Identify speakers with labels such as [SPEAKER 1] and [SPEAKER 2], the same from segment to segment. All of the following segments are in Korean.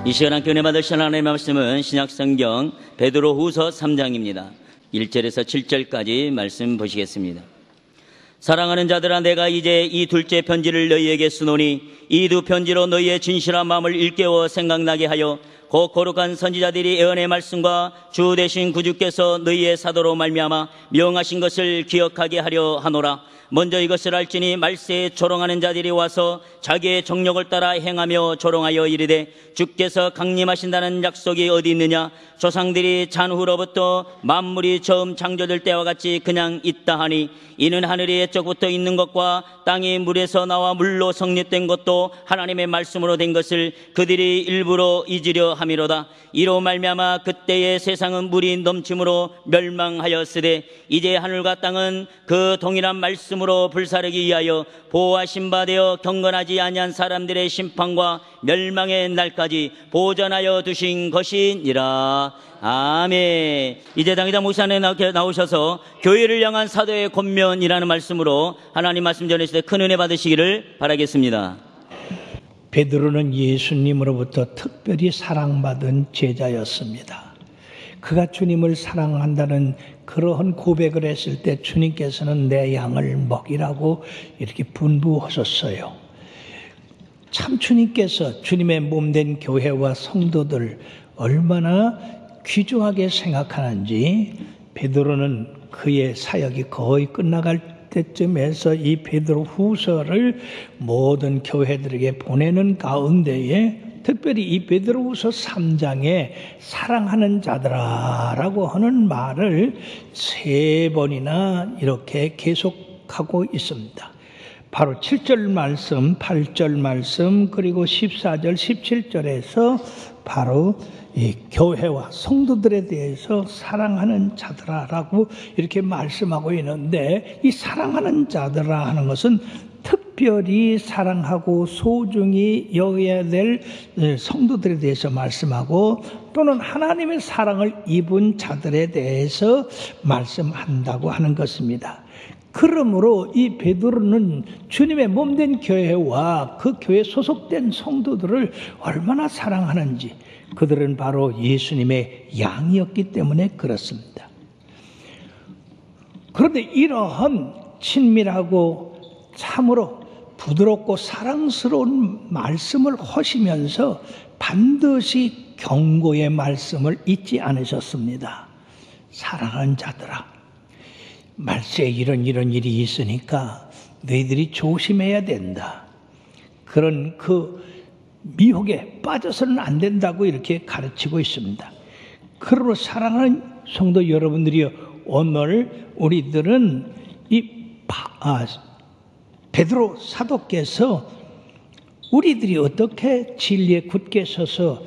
[SPEAKER 1] 이 시간 함께 은혜 받으실 하나님의 말씀은 신약성경 베드로후서 3장입니다. 1절에서 7절까지 말씀 보시겠습니다. 사랑하는 자들아, 내가 이제 이 둘째 편지를 너희에게 쓰노니 이 두 편지로 너희의 진실한 마음을 일깨워 생각나게 하여 곧 거룩한 선지자들이 예언의 말씀과 주 되신 구주께서 너희의 사도로 말미암아 명하신 것을 기억하게 하려 하노라. 먼저 이것을 알지니 말세에 조롱하는 자들이 와서 자기의 정욕을 따라 행하며 조롱하여 이르되 주께서 강림하신다는 약속이 어디 있느냐? 조상들이 잔후로부터 만물이 처음 창조될 때와 같이 그냥 있다 하니 이는 하늘이 옛적부터 있는 것과 땅이 물에서 나와 물로 성립된 것도 하나님의 말씀으로 된 것을 그들이 일부러 잊으려 함이로다. 이로 말미암아 그때의 세상은 물이 넘침으로 멸망하였으되 이제 하늘과 땅은 그 동일한 말씀으로 불사르기 위하여 보호하신 바 되어 경건하지 아니한 사람들의 심판과 멸망의 날까지 보전하여 두신 것이니라. 아멘. 이제 당회장 목사님 나오셔서 교회를 향한 사도의 권면이라는 말씀으로 하나님 말씀 전하실 때 큰 은혜 받으시기를 바라겠습니다.
[SPEAKER 2] 베드로는 예수님으로부터 특별히 사랑받은 제자였습니다. 그가 주님을 사랑한다는 그러한 고백을 했을 때 주님께서는 내 양을 먹이라고 이렇게 분부하셨어요. 참 주님께서 주님의 몸된 교회와 성도들 얼마나 귀중하게 생각하는지 베드로는 그의 사역이 거의 끝나갈 때쯤에서 이 베드로 후서를 모든 교회들에게 보내는 가운데에 특별히 이 베드로후서 3장에 사랑하는 자들아 라고 하는 말을 3번이나 이렇게 계속하고 있습니다. 바로 7절 말씀, 8절 말씀, 그리고 14절, 17절에서 바로 이 교회와 성도들에 대해서 사랑하는 자들아 라고 이렇게 말씀하고 있는데, 이 사랑하는 자들아 하는 것은 특별히 사랑하고 소중히 여겨야 될 성도들에 대해서 말씀하고, 또는 하나님의 사랑을 입은 자들에 대해서 말씀한다고 하는 것입니다. 그러므로 이 베드로는 주님의 몸된 교회와 그 교회에 소속된 성도들을 얼마나 사랑하는지, 그들은 바로 예수님의 양이었기 때문에 그렇습니다. 그런데 이러한 친밀하고 참으로 부드럽고 사랑스러운 말씀을 하시면서 반드시 경고의 말씀을 잊지 않으셨습니다. 사랑하는 자들아, 말세에 이런 일이 있으니까 너희들이 조심해야 된다. 그런 그 미혹에 빠져서는 안 된다고 이렇게 가르치고 있습니다. 그러므로 사랑하는 성도 여러분들이요, 오늘 우리들은 베드로 사도께서 우리들이 어떻게 진리에 굳게 서서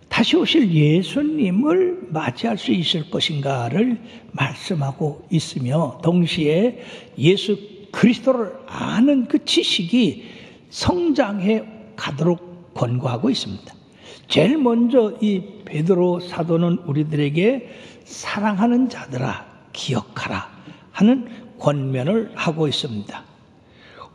[SPEAKER 2] 다시 오실 예수님을 맞이할 수 있을 것인가를 말씀하고 있으며, 동시에 예수 그리스도를 아는 그 지식이 성장해 가도록 권고하고 있습니다. 제일 먼저 이 베드로 사도는 우리들에게 사랑하는 자들아 기억하라 하는 권면을 하고 있습니다.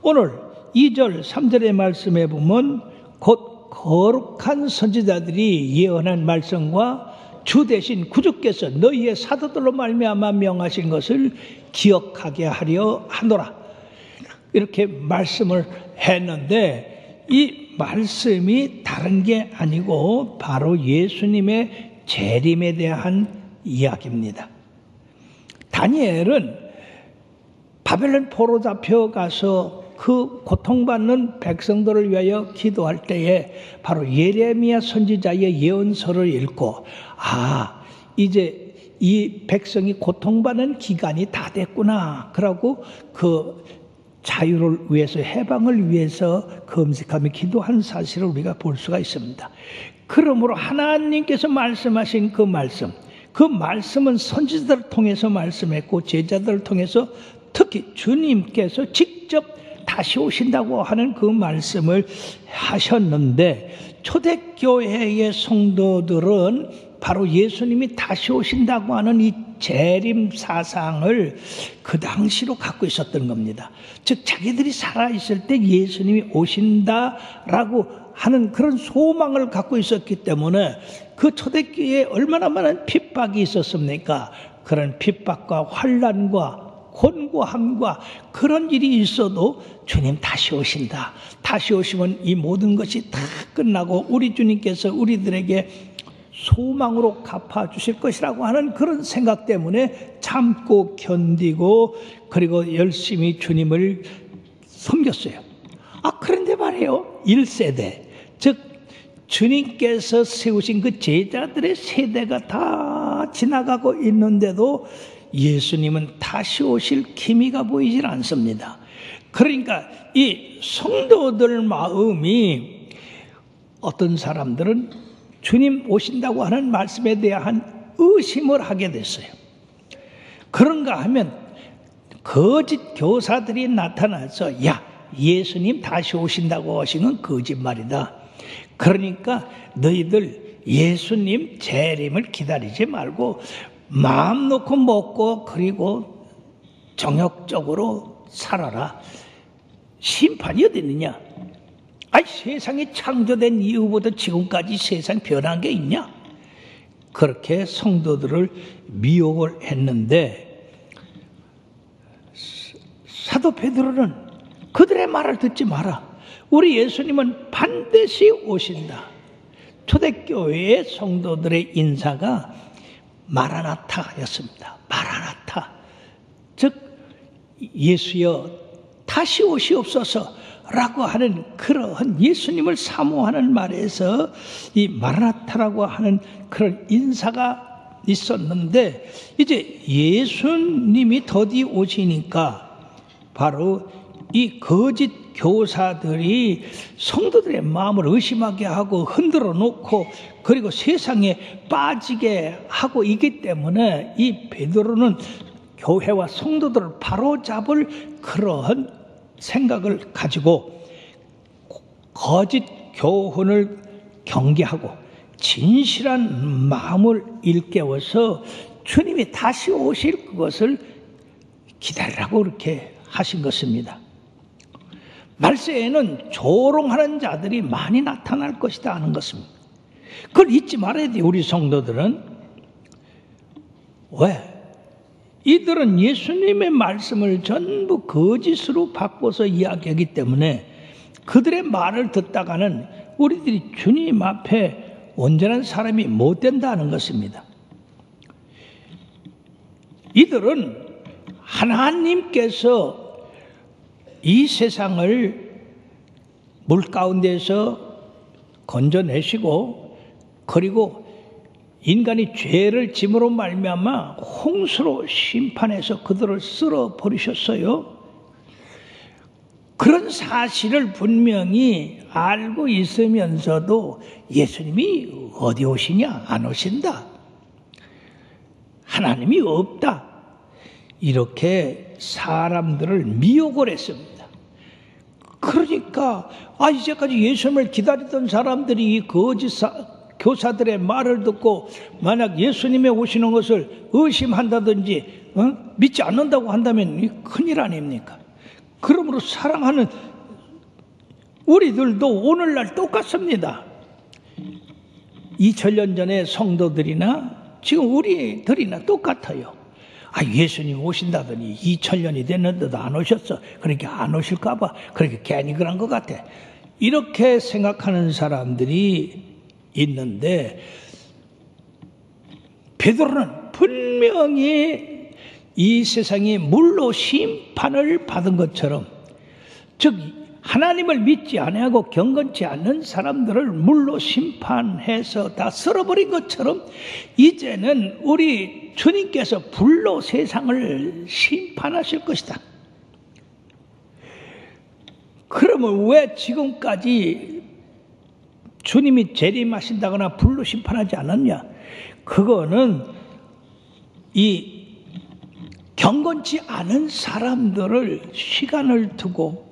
[SPEAKER 2] 오늘 2절 3절의 말씀에 보면 곧 거룩한 선지자들이 예언한 말씀과 주 대신 구주께서 너희의 사도들로 말미암아 명하신 것을 기억하게 하려 하노라, 이렇게 말씀을 했는데, 이 말씀이 다른 게 아니고 바로 예수님의 재림에 대한 이야기입니다. 다니엘은 바벨론 포로 잡혀가서 그 고통받는 백성들을 위하여 기도할 때에 바로 예레미야 선지자의 예언서를 읽고, 이제 이 백성이 고통받는 기간이 다 됐구나, 그러고 그 자유를 위해서, 해방을 위해서 검색하며 기도한 사실을 우리가 볼 수가 있습니다. 그러므로 하나님께서 말씀하신 그 말씀은 선지자들을 통해서 말씀했고, 제자들을 통해서 특히 주님께서 직접 다시 오신다고 하는 그 말씀을 하셨는데, 초대교회의 성도들은 바로 예수님이 다시 오신다고 하는 이 재림 사상을 그 당시로 갖고 있었던 겁니다. 즉 자기들이 살아있을 때 예수님이 오신다라고 하는 그런 소망을 갖고 있었기 때문에 그 초대교회에 얼마나 많은 핍박이 있었습니까? 그런 핍박과 환난과 곤고함과 그런 일이 있어도 주님 다시 오신다. 다시 오시면 이 모든 것이 다 끝나고 우리 주님께서 우리들에게 소망으로 갚아주실 것이라고 하는 그런 생각 때문에 참고 견디고 그리고 열심히 주님을 섬겼어요. 그런데 말이에요. 1세대, 즉 주님께서 세우신 그 제자들의 세대가 다 지나가고 있는데도 예수님은 다시 오실 기미가 보이질 않습니다. 그러니까 이 성도들 마음이 어떤 사람들은 주님 오신다고 하는 말씀에 대한 의심을 하게 됐어요. 그런가 하면 거짓 교사들이 나타나서 야, 예수님 다시 오신다고 하신 건 거짓말이다. 그러니까 너희들 예수님 재림을 기다리지 말고 마음 놓고 먹고 그리고 정욕적으로 살아라. 심판이 어디 있느냐? 세상이 창조된 이후부터 지금까지 세상 변한 게 있냐? 그렇게 성도들을 미혹을 했는데 사도 베드로는 그들의 말을 듣지 마라. 우리 예수님은 반드시 오신다. 초대교회의 성도들의 인사가 마라나타였습니다. 마라나타, 즉 예수여 다시 오시옵소서라고 하는 그러한 예수님을 사모하는 말에서 이 마라나타라고 하는 그런 인사가 있었는데 이제 예수님이 더디 오시니까 바로 이 거짓 교사들이 성도들의 마음을 의심하게 하고 흔들어 놓고 그리고 세상에 빠지게 하고 있기 때문에 이 베드로는 교회와 성도들을 바로잡을 그러한 생각을 가지고 거짓 교훈을 경계하고 진실한 마음을 일깨워서 주님이 다시 오실 그것을 기다리라고 그렇게 하신 것입니다. 말세에는 조롱하는 자들이 많이 나타날 것이다 하는 것입니다. 그걸 잊지 말아야 돼요. 우리 성도들은. 왜? 이들은 예수님의 말씀을 전부 거짓으로 바꿔서 이야기하기 때문에 그들의 말을 듣다가는 우리들이 주님 앞에 온전한 사람이 못 된다는 것입니다. 이들은 하나님께서 이 세상을 물 가운데서 건져내시고 그리고 인간이 죄를 짐으로 말미암아 홍수로 심판해서 그들을 쓸어 버리셨어요. 그런 사실을 분명히 알고 있으면서도 예수님이 어디 오시냐? 안 오신다. 하나님이 없다. 이렇게 사람들을 미혹을 했습니다. 그러니까 이제까지 예수님을 기다리던 사람들이 이 거짓 교사들의 말을 듣고 만약 예수님의 오시는 것을 의심한다든지 믿지 않는다고 한다면 큰일 아닙니까? 그러므로 사랑하는 우리들도 오늘날 똑같습니다. 2000년 전의 성도들이나 지금 우리들이나 똑같아요. 예수님 오신다더니 2000년이 됐는데도 안 오셨어. 그러니까 안 오실까 봐 그렇게 괜히 그런 것 같아. 이렇게 생각하는 사람들이 있는데 베드로는 분명히 이 세상이 물로 심판을 받은 것처럼, 즉 하나님을 믿지 아니하고 경건치 않는 사람들을 물로 심판해서 다 쓸어버린 것처럼 이제는 우리 주님께서 불로 세상을 심판하실 것이다. 그러면 왜 지금까지 주님이 재림하신다거나 불로 심판하지 않았냐? 그거는 이 경건치 않은 사람들을 시간을 두고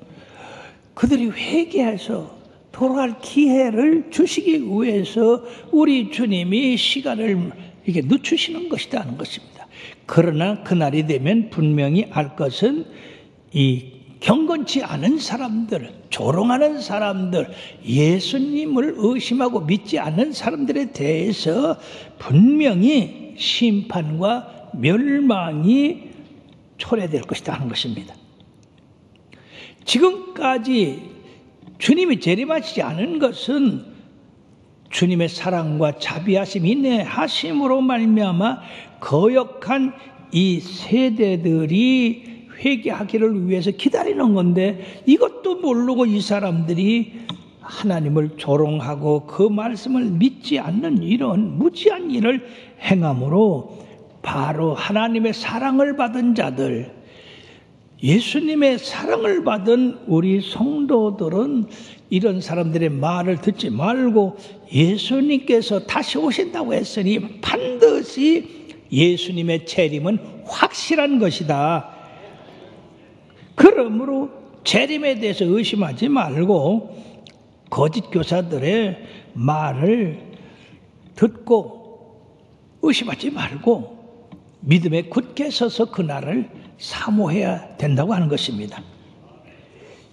[SPEAKER 2] 그들이 회개해서 돌아갈 기회를 주시기 위해서 우리 주님이 시간을 이렇게 늦추시는 것이다 하는 것입니다. 그러나 그날이 되면 분명히 알 것은 이 경건치 않은 사람들, 조롱하는 사람들, 예수님을 의심하고 믿지 않는 사람들에 대해서 분명히 심판과 멸망이 초래될 것이다 하는 것입니다. 지금까지 주님이 재림하시지 않은 것은 주님의 사랑과 자비하심, 인내하심으로 말미암아 거역한 이 세대들이 회개하기를 위해서 기다리는 건데, 이것도 모르고 이 사람들이 하나님을 조롱하고 그 말씀을 믿지 않는 이런 무지한 일을 행함으로 바로 하나님의 사랑을 받은 자들, 예수님의 사랑을 받은 우리 성도들은 이런 사람들의 말을 듣지 말고 예수님께서 다시 오신다고 했으니 반드시 예수님의 재림은 확실한 것이다. 그러므로 재림에 대해서 의심하지 말고 거짓 교사들의 말을 듣고 의심하지 말고 믿음에 굳게 서서 그날을 사모해야 된다고 하는 것입니다.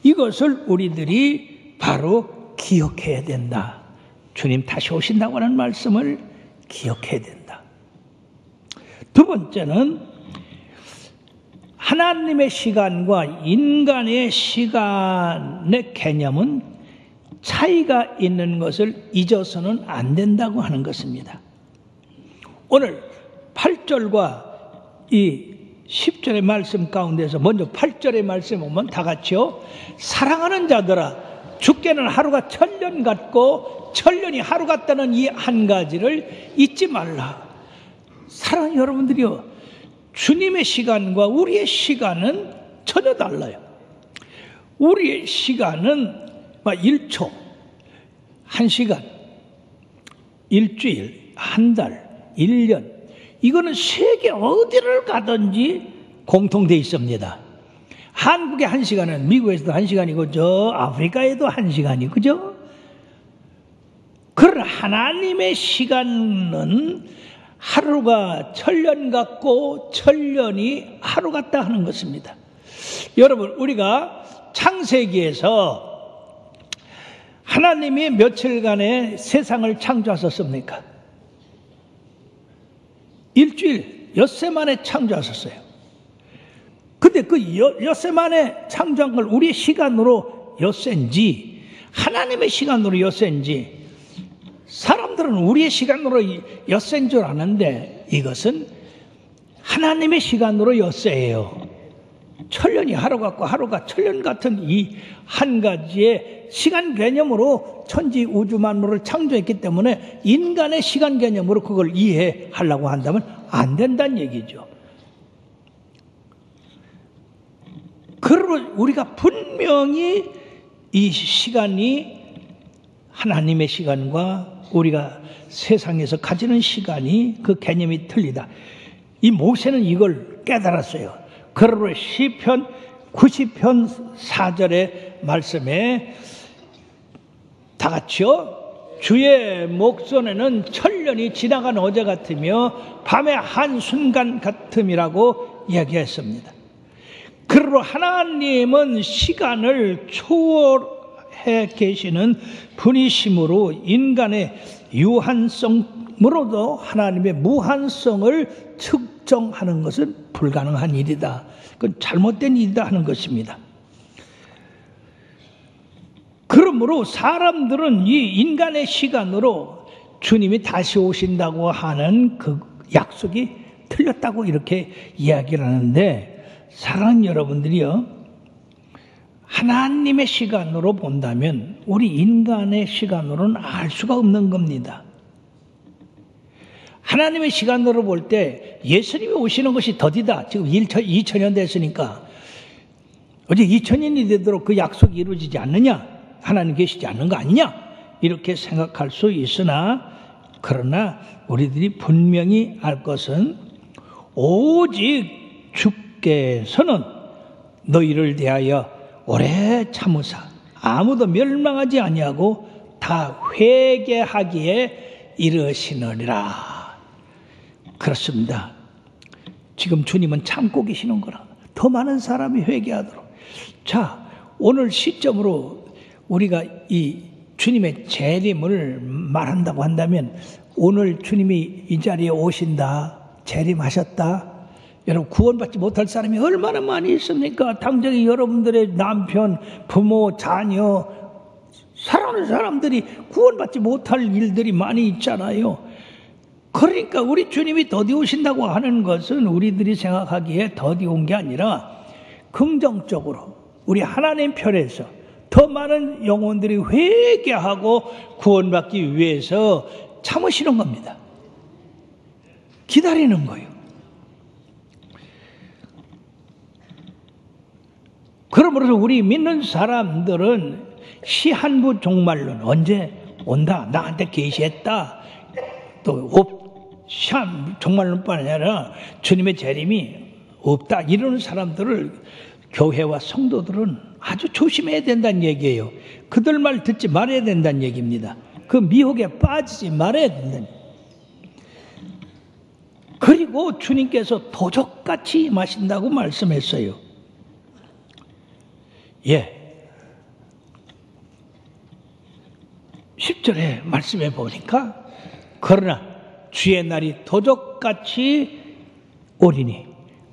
[SPEAKER 2] 이것을 우리들이 바로 기억해야 된다. 주님 다시 오신다고 하는 말씀을 기억해야 된다. 두 번째는 하나님의 시간과 인간의 시간의 개념은 차이가 있는 것을 잊어서는 안 된다고 하는 것입니다. 오늘 8절과 이 10절의 말씀 가운데서 먼저 8절의 말씀 보면 다 같이요. 사랑하는 자들아, 주께는 하루가 천년 같고 천년이 하루 같다는 이 한 가지를 잊지 말라. 사랑하는 여러분들이요, 주님의 시간과 우리의 시간은 전혀 달라요. 우리의 시간은 1초, 1시간, 일주일, 한 달, 1년, 이거는 세계 어디를 가든지 공통되어 있습니다. 한국의 1시간은 미국에서도 1시간이고 저 아프리카에도 1시간이고, 그죠? 그러나 하나님의 시간은 하루가 천년 같고 천년이 하루 같다 하는 것입니다. 여러분, 우리가 창세기에서 하나님이 며칠간의 세상을 창조하셨습니까? 일주일, 엿새 만에 창조하셨어요. 근데 그 엿새 만에 창조한 걸 우리의 시간으로 엿새인지 하나님의 시간으로 엿새인지, 사람들은 우리의 시간으로 엿새인 줄 아는데 이것은 하나님의 시간으로 엿새예요. 천년이 하루 같고 하루가 천년 같은 이 한 가지의 시간 개념으로 천지 우주 만물을 창조했기 때문에 인간의 시간 개념으로 그걸 이해하려고 한다면 안 된다는 얘기죠. 그러므로 우리가 분명히 이 시간이 하나님의 시간과 우리가 세상에서 가지는 시간이 그 개념이 틀리다. 이 모세는 이걸 깨달았어요. 그러므로 시편 90편 4절의 말씀에 다 같이요. 주의 목전에는 천년이 지나간 어제 같으며 밤의 한순간 같음이라고 이야기했습니다. 그러므로 하나님은 시간을 초월해 계시는 분이심으로 인간의 유한성으로도 하나님의 무한성을 측정하는 것은 불가능한 일이다. 그건 잘못된 일이다 하는 것입니다. 그러므로 사람들은 이 인간의 시간으로 주님이 다시 오신다고 하는 그 약속이 틀렸다고 이렇게 이야기를 하는데, 사랑하는 여러분들이요, 하나님의 시간으로 본다면 우리 인간의 시간으로는 알 수가 없는 겁니다. 하나님의 시간으로 볼 때 예수님이 오시는 것이 더디다. 지금 2000년 됐으니까 어제 2000년이 되도록 그 약속이 이루어지지 않느냐? 하나님 계시지 않는 거 아니냐? 이렇게 생각할 수 있으나, 그러나 우리들이 분명히 알 것은 오직 주께서는 너희를 대하여 오래 참으사 아무도 멸망하지 아니하고 다 회개하기에 이르시느니라. 그렇습니다. 지금 주님은 참고 계시는 거라. 더 많은 사람이 회개하도록. 자, 오늘 시점으로 우리가 이 주님의 재림을 말한다고 한다면 오늘 주님이 이 자리에 오신다, 재림하셨다. 여러분, 구원받지 못할 사람이 얼마나 많이 있습니까? 당장에 여러분들의 남편, 부모, 자녀, 사랑하는 사람들이 구원받지 못할 일들이 많이 있잖아요. 그러니까 우리 주님이 더디 오신다고 하는 것은 우리들이 생각하기에 더디 온 게 아니라 긍정적으로 우리 하나님 편에서 더 많은 영혼들이 회개하고 구원받기 위해서 참으시는 겁니다. 기다리는 거예요. 그러므로 우리 믿는 사람들은 시한부 종말론, 언제 온다, 나한테 계시했다, 또 시한부 종말론뿐 아니라 주님의 재림이 없다, 이러는 사람들을 교회와 성도들은 아주 조심해야 된다는 얘기예요. 그들 말 듣지 말아야 된다는 얘기입니다. 그 미혹에 빠지지 말아야 된다는. 그리고 주님께서 도적같이 임하신다고 말씀했어요. 예. 10절에 말씀해 보니까 그러나 주의 날이 도적같이 오리니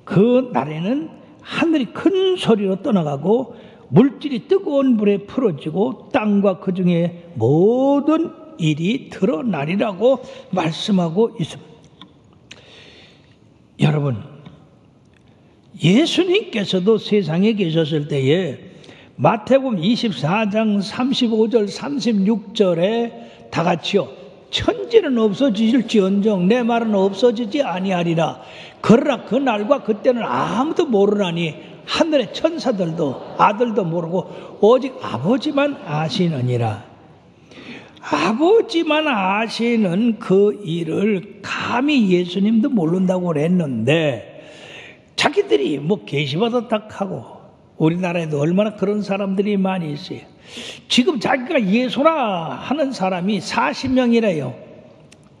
[SPEAKER 2] 그 날에는 하늘이 큰 소리로 떠나가고 물질이 뜨거운 불에 풀어지고 땅과 그 중에 모든 일이 드러나리라고 말씀하고 있습니다. 여러분, 예수님께서도 세상에 계셨을 때에 마태복음 24장 35절 36절에 다 같이요, 천지는 없어질지언정 내 말은 없어지지 아니하리라. 그러나 그 날과 그때는 아무도 모르나니 하늘의 천사들도 아들도 모르고 오직 아버지만 아시느니라. 아버지만 아시는 그 일을 감히 예수님도 모른다고 그랬는데 자기들이 뭐 계시받았다 하고, 우리나라에도 얼마나 그런 사람들이 많이 있어요. 지금 자기가 예수라 하는 사람이 40명이래요.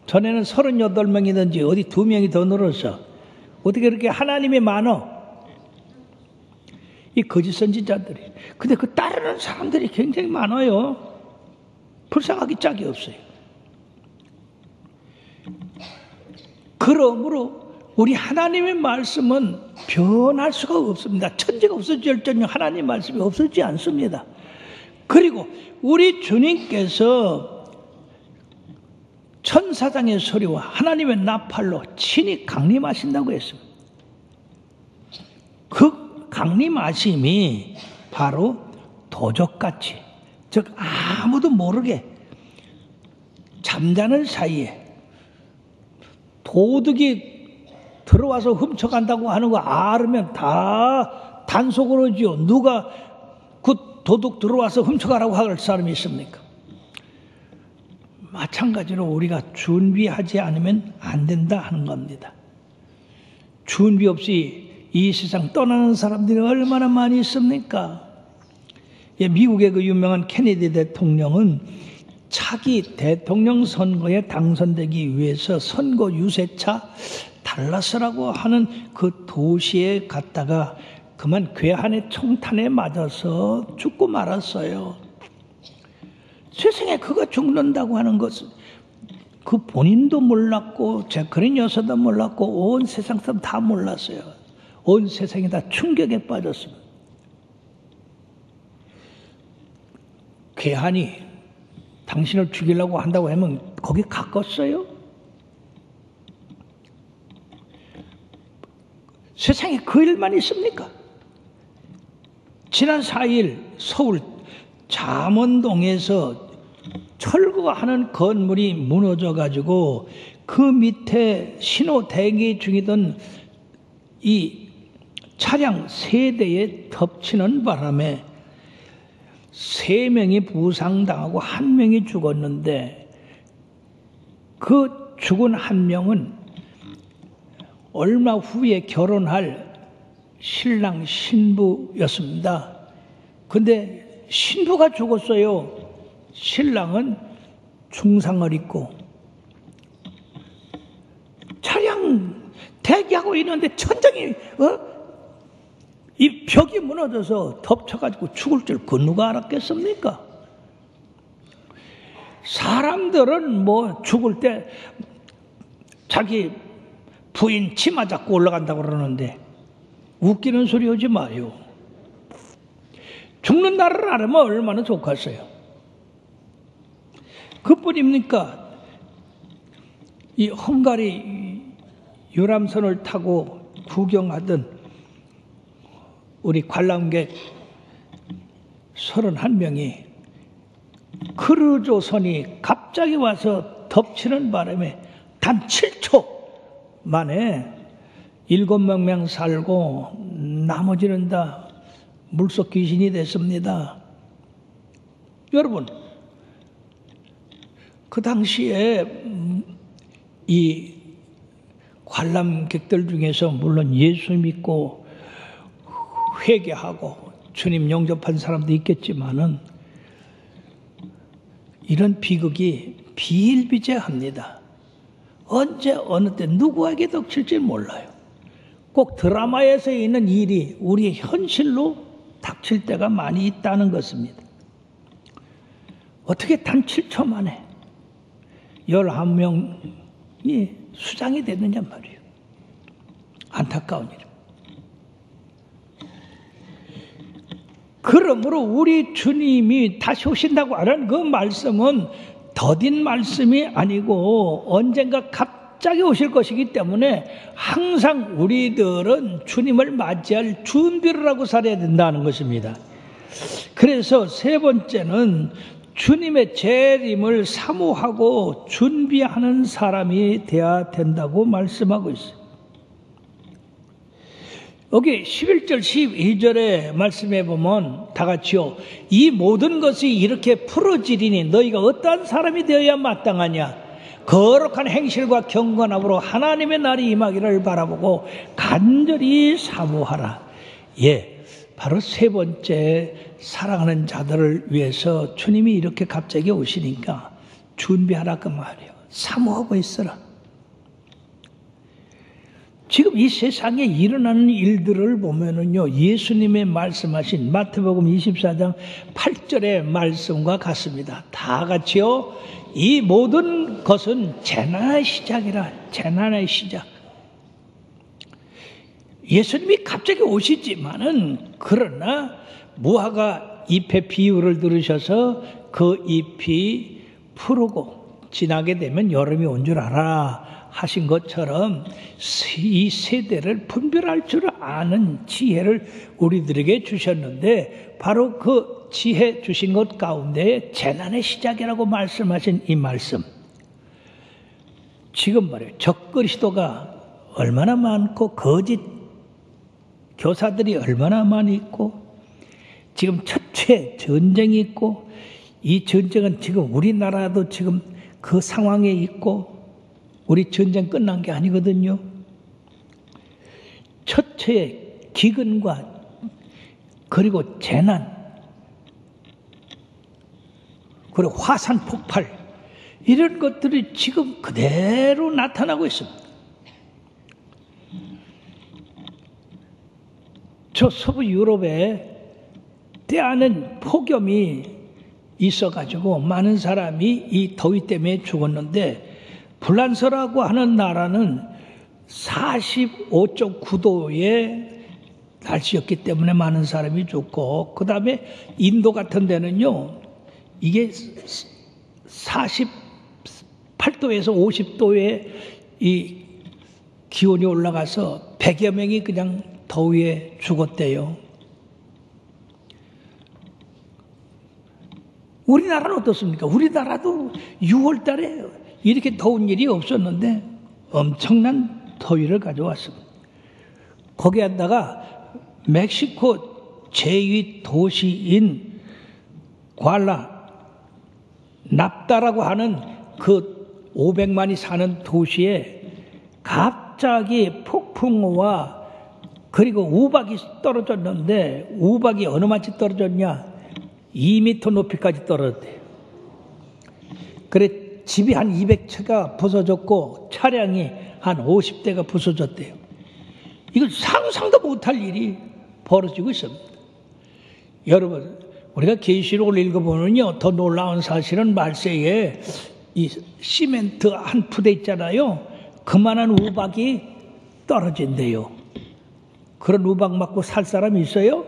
[SPEAKER 2] 전에는 38명이든지 어디 2명이 더 늘었어. 어떻게 그렇게 하나님이 많어? 이 거짓 선지자들이. 근데 그 따르는 사람들이 굉장히 많아요. 불쌍하기 짝이 없어요. 그러므로 우리 하나님의 말씀은 변할 수가 없습니다. 천지가 없어질지언정 하나님의 말씀이 없어지지 않습니다. 그리고 우리 주님께서 천사장의 소리와 하나님의 나팔로 친히 강림하신다고 했습니다. 그 강림하심이 바로 도적같이, 즉 아무도 모르게 잠자는 사이에 도둑이 들어와서 훔쳐간다고 하는 거 알으면 다 단속으로지요. 누가 그 도둑 들어와서 훔쳐가라고 할 사람이 있습니까? 마찬가지로 우리가 준비하지 않으면 안 된다 하는 겁니다. 준비 없이 이 세상 떠나는 사람들이 얼마나 많이 있습니까? 예, 미국의 그 유명한 케네디 대통령은 차기 대통령 선거에 당선되기 위해서 선거 유세차 달라스라고 하는 그 도시에 갔다가 그만 괴한의 총탄에 맞아서 죽고 말았어요. 세상에 그가 죽는다고 하는 것은 그 본인도 몰랐고 제크린 여사도 몰랐고 온 세상 사람 다 몰랐어요. 온 세상이 다 충격에 빠졌습니다. 괴한이 당신을 죽이려고 한다고 하면 거기 가꿨어요? 세상에 그 일만 있습니까? 지난 4일 서울 잠원동에서 철거하는 건물이 무너져 가지고 그 밑에 신호 대기 중이던 이 차량 3대에 덮치는 바람에 3명이 부상당하고 1명이 죽었는데 그 죽은 1명은 얼마 후에 결혼할 신랑 신부였습니다. 근데 신부가 죽었어요. 신랑은 중상을 입고 차량 대기하고 있는데 천장이 이 벽이 무너져서 덮쳐가지고 죽을 줄 그 누가 알았겠습니까? 사람들은 뭐 죽을 때 자기 부인 치마 잡고 올라간다고 그러는데 웃기는 소리 하지 마요. 죽는 날을 알으면 얼마나 좋겠어요. 그뿐입니까? 이 헝가리 유람선을 타고 구경하던 우리 관람객 31명이 크루조선이 갑자기 와서 덮치는 바람에 단 7초 만에 7명 살고 나머지는 다 물속 귀신이 됐습니다. 여러분, 그 당시에 이 관람객들 중에서 물론 예수 믿고 회개하고 주님 영접한 사람도 있겠지만은 이런 비극이 비일비재합니다. 언제 어느 때 누구에게 닥칠지 몰라요. 꼭 드라마에서 있는 일이 우리의 현실로 닥칠 때가 많이 있다는 것입니다. 어떻게 단 7초 만에 11명이 수장이 됐느냐 말이에요. 안타까운 일. 그러므로 우리 주님이 다시 오신다고 하는 그 말씀은 더딘 말씀이 아니고 언젠가 갑자기 오실 것이기 때문에 항상 우리들은 주님을 맞이할 준비를 하고 살아야 된다는 것입니다. 그래서 세 번째는 주님의 재림을 사모하고 준비하는 사람이 되어야 된다고 말씀하고 있어요. 여기 11절 12절의 말씀에 보면 다 같이요. 이 모든 것이 이렇게 풀어지리니 너희가 어떠한 사람이 되어야 마땅하냐. 거룩한 행실과 경건함으로 하나님의 날이 임하기를 바라보고 간절히 사모하라. 예, 바로 세 번째 사랑하는 자들을 위해서 주님이 이렇게 갑자기 오시니까 준비하라 그 말이에요. 사모하고 있어라. 지금 이 세상에 일어나는 일들을 보면은요, 예수님의 말씀하신 마태복음 24장 8절의 말씀과 같습니다. 다 같이요. 이 모든 것은 재난의 시작이라. 재난의 시작. 예수님이 갑자기 오시지만은 그러나 무화과 잎의 비유를 들으셔서 그 잎이 푸르고 지나게 되면 여름이 온 줄 알아 하신 것처럼 이 세대를 분별할 줄 아는 지혜를 우리들에게 주셨는데 바로 그 지혜 주신 것 가운데 재난의 시작이라고 말씀하신 이 말씀, 지금 말이에요. 적그리스도가 얼마나 많고 거짓 교사들이 얼마나 많이 있고 지금 첫째 전쟁이 있고 이 전쟁은 지금 우리나라도 지금 그 상황에 있고 우리 전쟁 끝난 게 아니거든요. 첫째 기근과 그리고 재난 그리고 화산 폭발 이런 것들이 지금 그대로 나타나고 있습니다. 저 서부 유럽에 때아는 폭염이 있어가지고 많은 사람이 이 더위 때문에 죽었는데 불란서라고 하는 나라는 45.9도의 날씨였기 때문에 많은 사람이 죽고 그 다음에 인도 같은 데는요 이게 48도에서 50도의 이 기온이 올라가서 100여 명이 그냥 더위에 죽었대요. 우리나라는 어떻습니까? 우리나라도 6월 달에 이렇게 더운 일이 없었는데 엄청난 더위를 가져왔습니다. 거기에다가 멕시코 제2 도시인 구알라 납다라고 하는 그 500만이 사는 도시에 갑자기 폭풍우와 그리고 우박이 떨어졌는데 우박이 어느 만치 떨어졌냐? 2m 높이까지 떨어졌대요. 그래 집이 한 200채가 부서졌고 차량이 한 50대가 부서졌대요. 이걸 상상도 못할 일이 벌어지고 있습니다. 여러분, 우리가 계시록을 읽어보면요, 더 놀라운 사실은 말세에 이 시멘트 한 푸대 있잖아요. 그만한 우박이 떨어진대요. 그런 우박 맞고 살 사람이 있어요?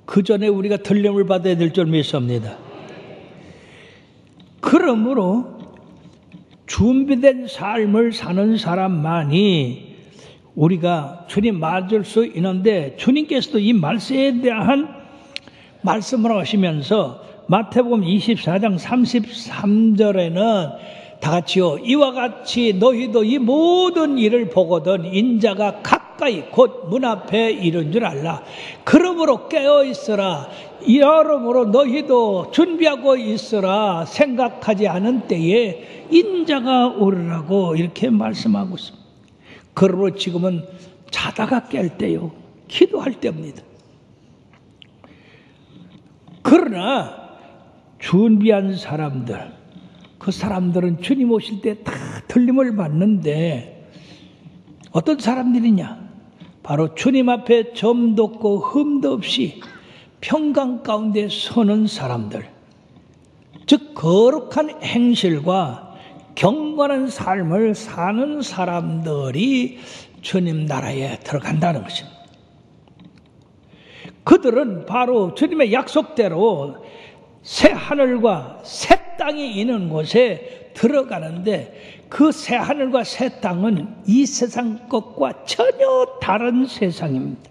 [SPEAKER 2] 그 전에 우리가 들림을 받아야 될 줄 믿습니다. 그러므로 준비된 삶을 사는 사람만이 우리가 주님 맞을 수 있는데, 주님께서도 이 말세에 대한 말씀을 하시면서 마태복음 24장 33절에는 다 같이요, 이와 같이 너희도 이 모든 일을 보거든 인자가 가까이 곧 문 앞에 이른 줄 알라. 그러므로 깨어 있으라. 여러모로 너희도 준비하고 있으라. 생각하지 않은 때에 인자가 오르라고 이렇게 말씀하고 있습니다. 그러므로 지금은 자다가 깰 때요, 기도할 때입니다. 그러나 준비한 사람들, 그 사람들은 주님 오실 때 다 들림을 받는데, 어떤 사람들이냐? 바로 주님 앞에 점도 없고 흠도 없이 평강 가운데 서는 사람들, 즉 거룩한 행실과 경건한 삶을 사는 사람들이 주님 나라에 들어간다는 것입니다. 그들은 바로 주님의 약속대로 새 하늘과 새 땅이 있는 곳에 들어가는데, 그 새 하늘과 새 땅은 이 세상 것과 전혀 다른 세상입니다.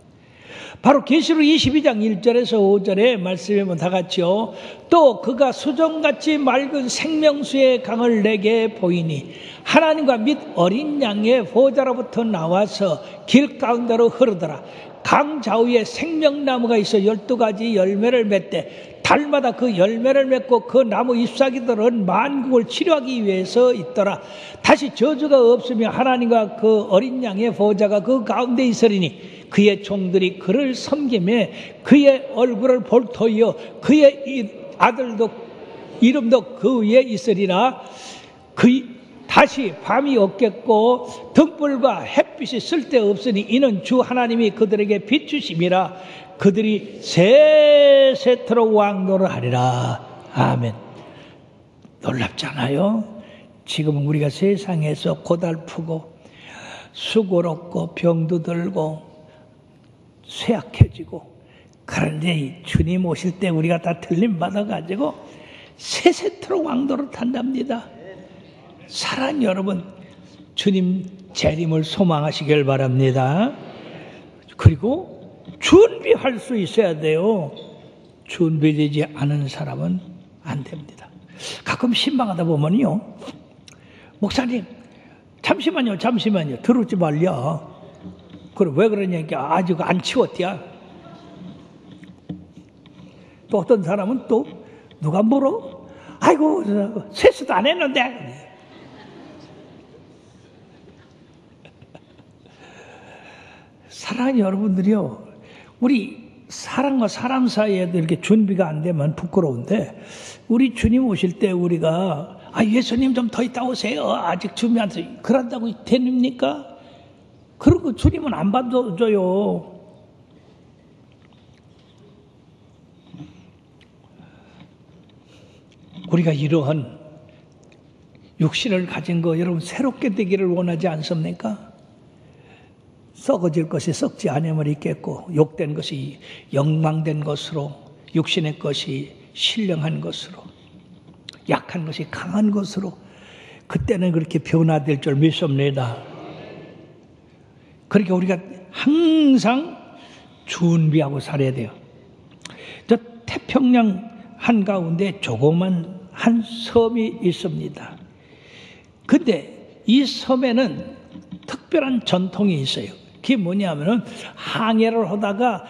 [SPEAKER 2] 바로 계시록 22장 1절에서 5절에 말씀해 보면 다 같이요. 또 그가 수정같이 맑은 생명수의 강을 내게 보이니 하나님과 및 어린 양의 보좌로부터 나와서 길 가운데로 흐르더라. 강 좌우에 생명나무가 있어 12가지 열매를 맺되 달마다 그 열매를 맺고 그 나무 잎사귀들은 만국을 치료하기 위해서 있더라. 다시 저주가 없으며 하나님과 그 어린 양의 보좌가 그 가운데 있으리니 그의 종들이 그를 섬기며 그의 얼굴을 볼 터이요 그의 아들도 이름도 그 위에 있으리라. 다시 밤이 없겠고 등불과 햇빛이 쓸데없으니 이는 주 하나님이 그들에게 비추심이라. 그들이 세세토록 왕노를 하리라. 아멘. 놀랍잖아요. 지금 우리가 세상에서 고달프고 수고롭고 병도 들고 쇠약해지고, 그런데 주님 오실 때 우리가 다 들림 받아가지고 세세토록 왕노를 탄답니다. 사랑하는 여러분, 주님 재림을 소망하시길 바랍니다. 그리고 준비할 수 있어야 돼요. 준비되지 않은 사람은 안 됩니다. 가끔 신방하다 보면요, 목사님 잠시만요 들어오지 말려. 그래, 왜 그러냐니까 아직 안 치웠대야. 또 어떤 사람은 또 누가 물어? 아이고 세수도 안 했는데. 사랑하는 여러분들이요, 우리 사람과 사람 사이에도 이렇게 준비가 안 되면 부끄러운데, 우리 주님 오실 때 우리가 예수님 좀 더 있다 오세요, 아직 준비 안 돼요, 그런다고 됩니까? 그런 거 주님은 안 받아줘요. 우리가 이러한 육신을 가진 거 여러분 새롭게 되기를 원하지 않습니까? 썩어질 것이 썩지 않음을 있겠고, 욕된 것이 영망된 것으로, 육신의 것이 신령한 것으로, 약한 것이 강한 것으로, 그때는 그렇게 변화될 줄 믿습니다. 그러니까 우리가 항상 준비하고 살아야 돼요. 저 태평양 한가운데 조그만 한 섬이 있습니다. 근데 이 섬에는 특별한 전통이 있어요. 그게 뭐냐면은 항해를 하다가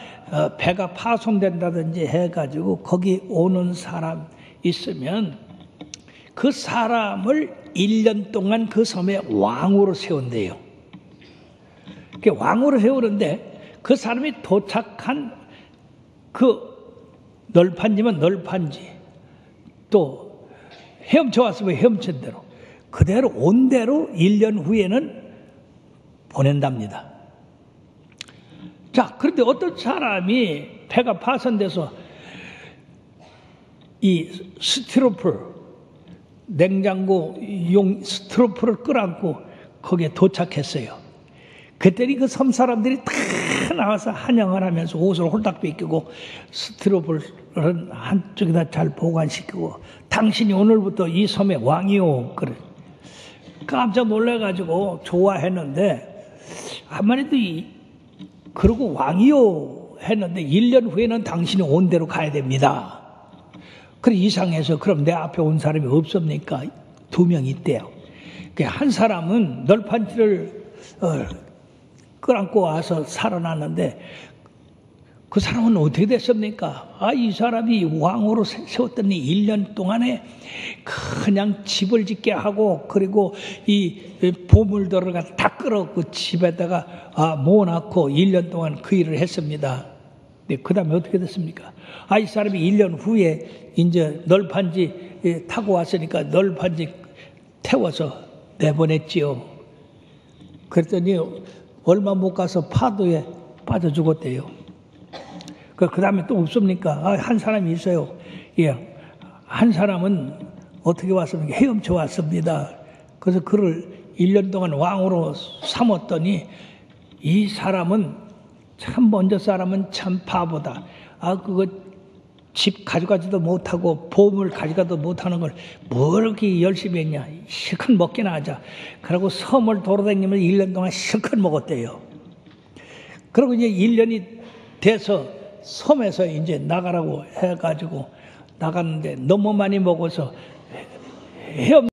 [SPEAKER 2] 배가 파손된다든지 해가지고 거기 오는 사람 있으면 그 사람을 1년 동안 그 섬에 왕으로 세운대요. 그 왕으로 세우는데 그 사람이 도착한 그 널판지면 널판지, 또 헤엄쳐 왔으면 헤엄친 대로 그대로 온 대로 1년 후에는 보낸답니다. 자, 그런데 어떤 사람이 배가 파손돼서 이 스티로폴, 냉장고 용 스티로폴을 끌어안고 거기에 도착했어요. 그랬더니 그 섬 사람들이 다 나와서 환영을 하면서 옷을 홀딱 벗기고 스티로폴은 한쪽에다 잘 보관시키고 당신이 오늘부터 이 섬의 왕이요. 그래. 깜짝 놀라가지고 좋아했는데 아무래도 그러고 왕이요 했는데 1년 후에는 당신이 온 대로 가야 됩니다. 그래 이상해서 그럼 내 앞에 온 사람이 없습니까? 2명 있대요. 한 사람은 널판지를 끌어안고 와서 살아났는데 그 사람은 어떻게 됐습니까? 이 사람이 왕으로 세웠더니 1년 동안에 그냥 집을 짓게 하고 그리고 이 보물들을 다 끌어 그 집에다가 모아놓고 1년 동안 그 일을 했습니다. 네, 그 다음에 어떻게 됐습니까? 이 사람이 1년 후에 이제 널판지 타고 왔으니까 널판지 태워서 내보냈지요. 그랬더니 얼마 못 가서 파도에 빠져 죽었대요. 그 다음에 또 없습니까? 한 사람이 있어요. 예. 한 사람은 어떻게 왔습니까? 헤엄쳐 왔습니다. 그래서 그를 1년 동안 왕으로 삼았더니 이 사람은 참 먼저 사람은 참 바보다. 그거 집 가져가지도 못하고 보물 가져가도 못하는 걸 뭐 이렇게 열심히 했냐. 실컷 먹기나 하자. 그러고 섬을 돌아다니면서 1년 동안 실컷 먹었대요. 그리고 이제 1년이 돼서 섬에서 이제 나가라고 해가지고 나갔는데 너무 많이 먹어서 헤엄